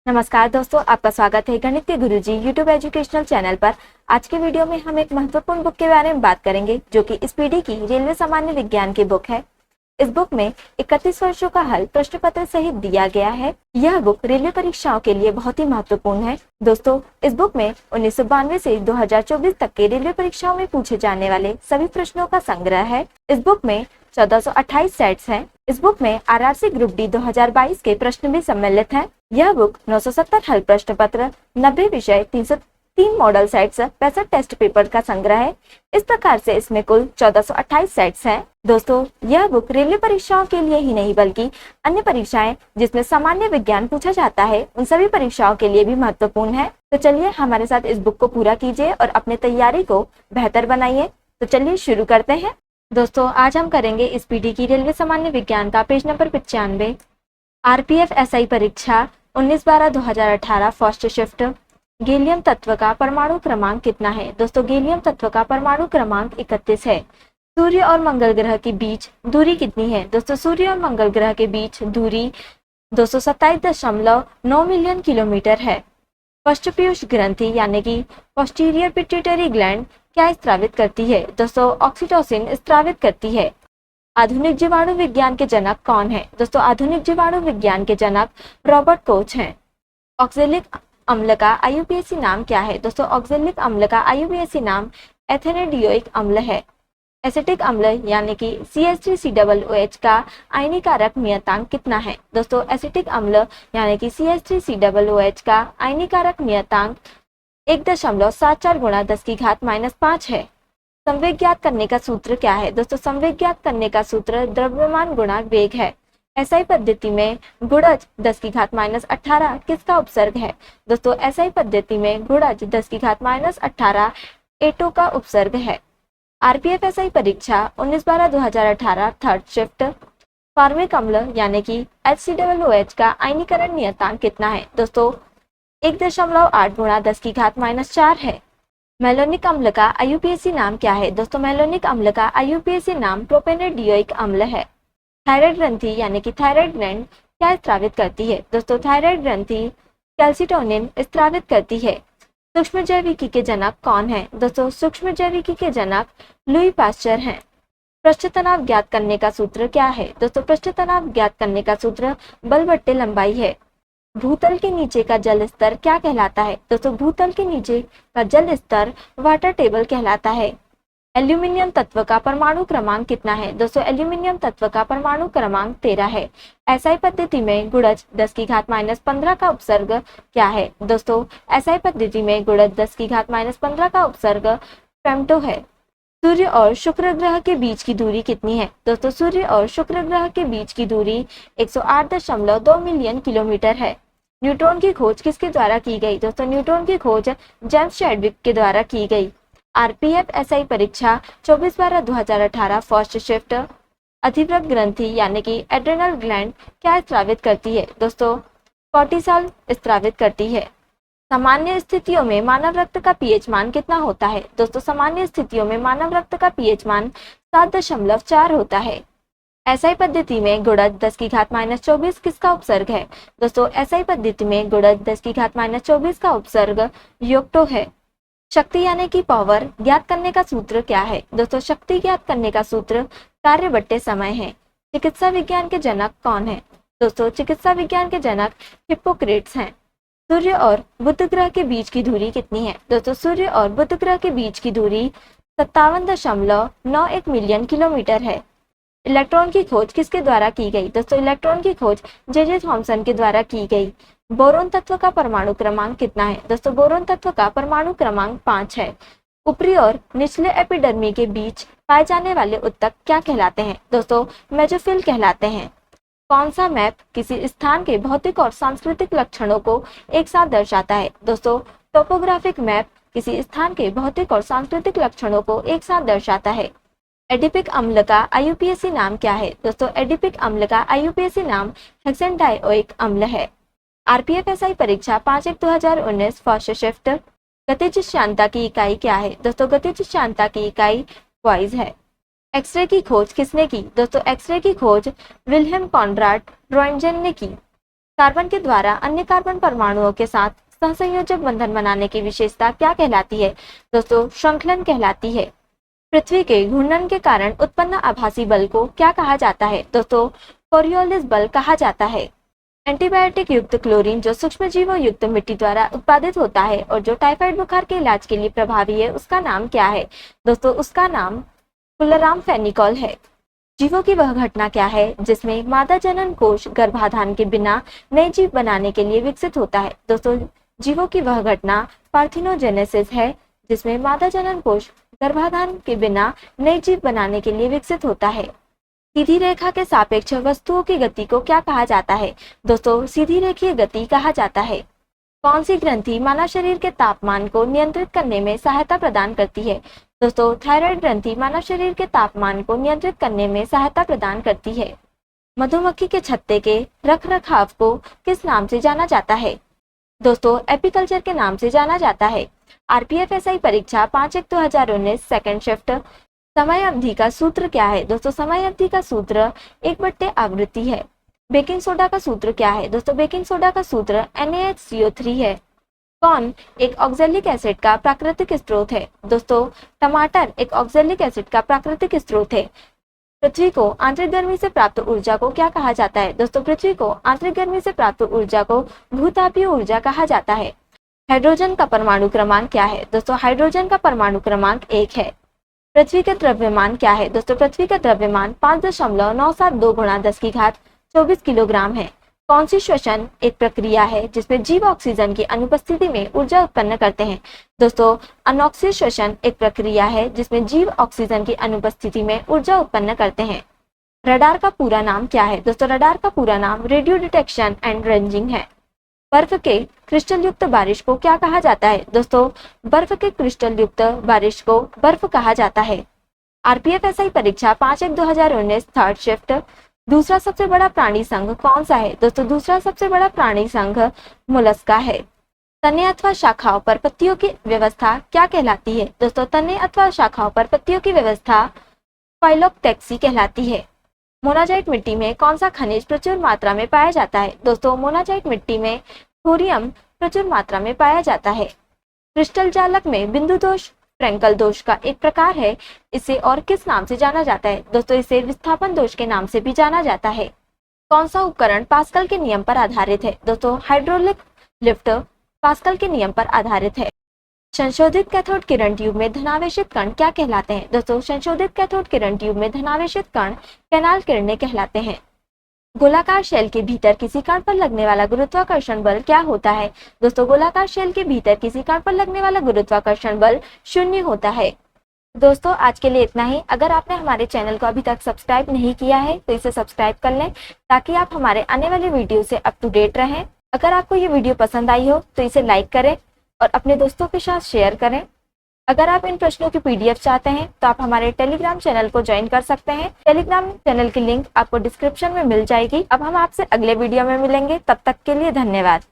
नमस्कार दोस्तों, आपका स्वागत है गणित के गुरुजी यूट्यूब एजुकेशनल चैनल पर। आज के वीडियो में हम एक महत्वपूर्ण बुक के बारे में बात करेंगे जो कि इस पीढ़ी की रेलवे सामान्य विज्ञान की बुक है। इस बुक में 31 वर्षों का हल प्रश्न पत्र सहित दिया गया है। यह बुक रेलवे परीक्षाओं के लिए बहुत ही महत्वपूर्ण है। दोस्तों, इस बुक में 1992 से 2024 तक के रेलवे परीक्षाओं में पूछे जाने वाले सभी प्रश्नों का संग्रह है। इस बुक में 1428 सेट्स हैं। इस बुक में आरआरसी ग्रुप डी 2022 के प्रश्न भी सम्मिलित हैं। यह बुक 970 हल प्रश्न पत्र, 90 विषय, 303 मॉडल सेट्स, 65 टेस्ट पेपर का संग्रह है। इस प्रकार से इसमें कुल 1428 सेट्स हैं। दोस्तों, यह बुक रेलवे परीक्षाओं के लिए ही नहीं बल्कि अन्य परीक्षाएं जिसमें सामान्य विज्ञान पूछा जाता है उन सभी परीक्षाओं के लिए भी महत्वपूर्ण है। तो चलिए हमारे साथ इस बुक को पूरा कीजिए और अपने तैयारी को बेहतर बनाइए। तो चलिए शुरू करते हैं। दोस्तों, आज हम करेंगे इस पीढ़ी की रेलवे सामान्य विज्ञान का पेज नंबर 95, आरपीएफ एसआई परीक्षा 19/12/2018 फर्स्ट शिफ्ट। गैलियम तत्व का परमाणु क्रमांक कितना है? दोस्तों, गैलियम तत्व का परमाणु क्रमांक 31 है। सूर्य और मंगल ग्रह के बीच दूरी कितनी है? दोस्तों, सूर्य और मंगल ग्रह के बीच दूरी 227.9 मिलियन किलोमीटर है। पश्चपीयूष ग्रंथि यानी कि पोस्टीरियर पिट्यूटरी ग्लैंड क्या स्त्रावित करती है? दोस्तों, ऑक्सीटोसिन स्त्रावित करती है। आधुनिक जीवाणु विज्ञान के जनक कौन है? दोस्तों, आधुनिक जीवाणु विज्ञान के जनक रॉबर्ट कोच हैं। ऑक्जेलिक अम्ल का आईयूपीएसी नाम क्या है? दोस्तों, ऑक्जेलिक अम्ल का आईयूपीएसी नाम एथेनेडियोइक अम्ल है। एसिटिक अम्ल यानी कि CH3COOH का आयनीकारक नियतांक कितना है? दोस्तों, एसिटिक अम्ल यानी कि CH3COOH का आयनीकारक नियतांक 1.74 गुणा 10⁻⁻5 है। संवेग ज्ञात करने का सूत्र क्या है? दोस्तों, संवेग ज्ञात करने का सूत्र द्रव्यमान गुणा वेग है। एसआई पद्धति में गुणज 10⁻18 किसका उपसर्ग है? दोस्तों, एसआई पद्धति में गुणज 10⁻18 एटो का उपसर्ग है। आरपीएफ एसआई परीक्षा 19/12/2018 थर्ड शिफ्ट। फॉर्मिक अम्ल यानी कि HCOOH का आयनीकरण नियतांक कितना है? दोस्तों, 1.8 गुणा 10⁻4 है। मेलोनिक अम्ल का आईयूपीएसी नाम क्या है? दोस्तों, मेलोनिक अम्ल का आईयूपीएसी नाम प्रोपेनेडियोइक अम्ल है। थायराइड ग्रंथि यानी कि थायराइड ग्लैंड क्या स्त्रावित करती है? दोस्तों, थायराइड ग्रंथि कैल्सिटोनिन स्त्रावित करती है। सूक्ष्म जैविकी के जनक कौन है? दोस्तों, सूक्ष्म जैविकी के जनक लुई पास्चर हैं। पृष्ठ तनाव ज्ञात करने का सूत्र क्या है? दोस्तों, पृष्ठ तनाव ज्ञात करने का सूत्र बल बट्टे लंबाई है। भूतल के नीचे का जल स्तर क्या कहलाता है? दोस्तों, भूतल के नीचे का जल स्तर वाटर टेबल कहलाता है। एल्यूमिनियम तत्व का परमाणु क्रमांक कितना है? दोस्तों, एल्यूमिनियम तत्व का परमाणु क्रमांक 13 है। एसआई पद्धति में गुणज 10⁻15 का उपसर्ग क्या है? दोस्तों, एसआई पद्धति में गुणज 10⁻15 का उपसर्ग फेम्टो है। सूर्य और शुक्र ग्रह के बीच की दूरी कितनी है? दोस्तों, सूर्य और शुक्र ग्रह के बीच की दूरी 108.2 मिलियन किलोमीटर है। न्यूट्रॉन की खोज किसके द्वारा की गई? दोस्तों, न्यूट्रॉन की खोज जेम्स चैडविक के द्वारा की गई। आरपीएफ एसआई परीक्षा 24/12/2018 फर्स्ट शिफ्ट। अधिवृक्क ग्रंथि यानी कि एड्रेनल ग्लैंड क्या स्त्रावित करती है? दोस्तों, कोर्टिसोल स्त्रावित करती है। सामान्य स्थितियों में मानव रक्त का पीएच मान कितना होता है? दोस्तों, सामान्य स्थितियों में मानव रक्त का पीएच मान 7.4 होता है। एसआई पद्धति में गुणज 10⁻24 किसका उपसर्ग है? दोस्तों, एसआई पद्धति में गुणज 10⁻24 का उपसर्ग योक्टो है। शक्ति यानी कि पावर ज्ञात करने का सूत्र क्या है? दोस्तों, शक्ति ज्ञात करने का सूत्र कार्य बट्टे समय है। चिकित्सा विज्ञान के जनक कौन है? दोस्तों, चिकित्सा विज्ञान के जनक हिप्पोक्रेट्स हैं। सूर्य और बुध ग्रह के बीच की दूरी कितनी है? दोस्तों, सूर्य और बुध ग्रह के बीच की दूरी 57.91 मिलियन किलोमीटर है। इलेक्ट्रॉन की खोज किसके द्वारा की गई? दोस्तों, इलेक्ट्रॉन की खोज जे थॉमसन के द्वारा की गई। बोरोन तत्व का परमाणु क्रमांक कितना है? दोस्तों, बोरोन तत्व का परमाणु क्रमांक 5 है। ऊपरी और निचले एपिडर्मी के बीच पाए जाने वाले उत्तक क्या कहलाते हैं? दोस्तों, मेसोफिल कहलाते हैं। कौन सा मैप किसी स्थान के भौतिक और सांस्कृतिक लक्षणों को एक साथ दर्शाता है? दोस्तों, टोपोग्राफिक मैप किसी स्थान के भौतिक और सांस्कृतिक लक्षणों को एक साथ दर्शाता है। एडिपिक अम्ल का आईयूपीएसी नाम क्या है? दोस्तों, एडिपिक अम्ल का आईयूपीएसी नाम हेक्सेनडाइओइक अम्ल है। आरपीएफ एसआई परीक्षा 5/1/2019 फर्स्ट शिफ्ट। गतिज श्यानता की इकाई क्या है? दोस्तों, गतिज श्यानता की इकाई वाइज है। एक्सरे की खोज किसने की? दोस्तों, एक्सरे की खोज विल्हेम कॉनराड रॉन्टगेन ने की। कार्बन के द्वारा अन्य कार्बन परमाणुओं के साथ सहसंयोजक बंधन बनाने की विशेषता क्या कहलाती है? दोस्तों, श्रृंखलन कहलाती है। पृथ्वी के घूर्णन के कारण उत्पन्न आभासी बल को क्या कहा जाता है? दोस्तों, कोरियोलिस बल कहा जाता है। एंटीबायोटिक युक्त क्लोरीन जो सूक्ष्म जीवों युक्त मिट्टी द्वारा उत्पादित होता है और जो टाइफाइड बुखार के इलाज के लिए प्रभावी है, उसका नाम क्या है? दोस्तों, उसका नाम क्लोरामफेनिकोल है। जीवों की वह घटना क्या है जिसमें मादा जनन कोष गर्भाधान के बिना नए जीव बनाने के लिए विकसित होता है? दोस्तों, जीवों की वह घटना पार्थिनोजेनेसिस है, जिसमें मादा जनन कोष गर्भाधान के बिना नए जीव बनाने के लिए विकसित होता है। सीधी रेखा के सापेक्ष वस्तुओं की गति को क्या कहा जाता है? दोस्तों, सीधी रेखीय गति कहा जाता है। कौन सी ग्रंथि मानव शरीर के तापमान को नियंत्रित करने में सहायता प्रदान करती है? दोस्तों, थायराइड ग्रंथि मानव शरीर के तापमान को नियंत्रित करने में सहायता प्रदान करती है। मधुमक्खी के छत्ते के रख रखाव को किस नाम से जाना जाता है? दोस्तों, एपीकल्चर के नाम से जाना जाता है। आरपीएफएसआई परीक्षा 5/1/2019 सेकंड शिफ्ट। समय अवधि का सूत्र क्या है? दोस्तों, समय अवधि का सूत्र 1/आवृत्ति है। बेकिंग सोडा का सूत्र क्या है? दोस्तों, बेकिंग सोडा का सूत्र NaHCO3 है। कौन एक ऑक्जेलिक एसिड का प्राकृतिक स्रोत है? दोस्तों, टमाटर एक ऑक्जेलिक एसिड का प्राकृतिक स्रोत है। पृथ्वी को आंतरिक गर्मी से प्राप्त ऊर्जा को क्या कहा जाता है? दोस्तों, पृथ्वी को आंतरिक गर्मी से प्राप्त ऊर्जा को भूतापीय ऊर्जा कहा जाता है। हाइड्रोजन का परमाणु क्रमांक क्या है? दोस्तों, हाइड्रोजन का परमाणु क्रमांक 1 है। पृथ्वी का द्रव्यमान क्या है? दोस्तों, पृथ्वी का द्रव्यमान 5.972 × 10⁻24 किलोग्राम है। कौन सी श्वसन एक प्रक्रिया है जिसमें जीव ऑक्सीजन की अनुपस्थिति में ऊर्जा उत्पन्न करते हैं? दोस्तों, अनॉक्सिक श्वसन एक प्रक्रिया है जिसमें जीव ऑक्सीजन की अनुपस्थिति में ऊर्जा उत्पन्न करते हैं। रडार का पूरा नाम क्या है? दोस्तों, रडार का पूरा नाम रेडियो डिटेक्शन एंड रेंजिंग है। बर्फ के क्रिस्टल युक्त बारिश को क्या कहा जाता है? दोस्तों, बर्फ के क्रिस्टल युक्त बारिश को बर्फ कहा जाता है। आरपीएफएसआई परीक्षा 5/1/2019 थर्ड शिफ्ट। दूसरा सबसे बड़ा प्राणी संघ कौन सा है? दोस्तों, दूसरा सबसे बड़ा प्राणी संघ मोलस्का है। तने अथवा शाखाओं पर पत्तियों की व्यवस्था क्या कहलाती है? दोस्तों, तने अथवा शाखाओं पर पत्तियों की व्यवस्था फाइलोक्टेक्सी कहलाती है। मोनाजाइट मिट्टी में कौन सा खनिज प्रचुर मात्रा में पाया जाता है? दोस्तों, मोनाजाइट मिट्टी में थोरियम प्रचुर मात्रा में पाया जाता है। क्रिस्टल जालक में बिंदु दोष फ्रेंकल दोष का एक प्रकार है। इसे और किस नाम से जाना जाता है? दोस्तों, इसे विस्थापन दोष के नाम से भी जाना जाता है। कौन सा उपकरण पास्कल के नियम पर आधारित है? दोस्तों, हाइड्रोलिक लिफ्ट पास्कल के नियम पर आधारित है। संशोधित कैथोड किरण ट्यूब में धनावेशित कण क्या कहलाते हैं? दोस्तों, संशोधित कैथोड किरण ट्यूब में धनावेशित कण कैनाल किरणें कहलाते हैं। गोलाकार शेल के भीतर किसी कण पर लगने वाला गुरुत्वाकर्षण बल क्या होता है? दोस्तों, गोलाकार शेल के भीतर किसी कण पर लगने वाला गुरुत्वाकर्षण बल 0 होता है। दोस्तों, आज के लिए इतना ही। अगर आपने हमारे चैनल को अभी तक सब्सक्राइब नहीं किया है तो इसे सब्सक्राइब कर लें ताकि आप हमारे आने वाले वीडियो से अप टू डेट रहें। अगर आपको ये वीडियो पसंद आई हो तो इसे लाइक करें और अपने दोस्तों के साथ शेयर करें। अगर आप इन प्रश्नों की PDF चाहते हैं तो आप हमारे टेलीग्राम चैनल को ज्वाइन कर सकते हैं। टेलीग्राम चैनल की लिंक आपको डिस्क्रिप्शन में मिल जाएगी। अब हम आपसे अगले वीडियो में मिलेंगे, तब तक के लिए धन्यवाद।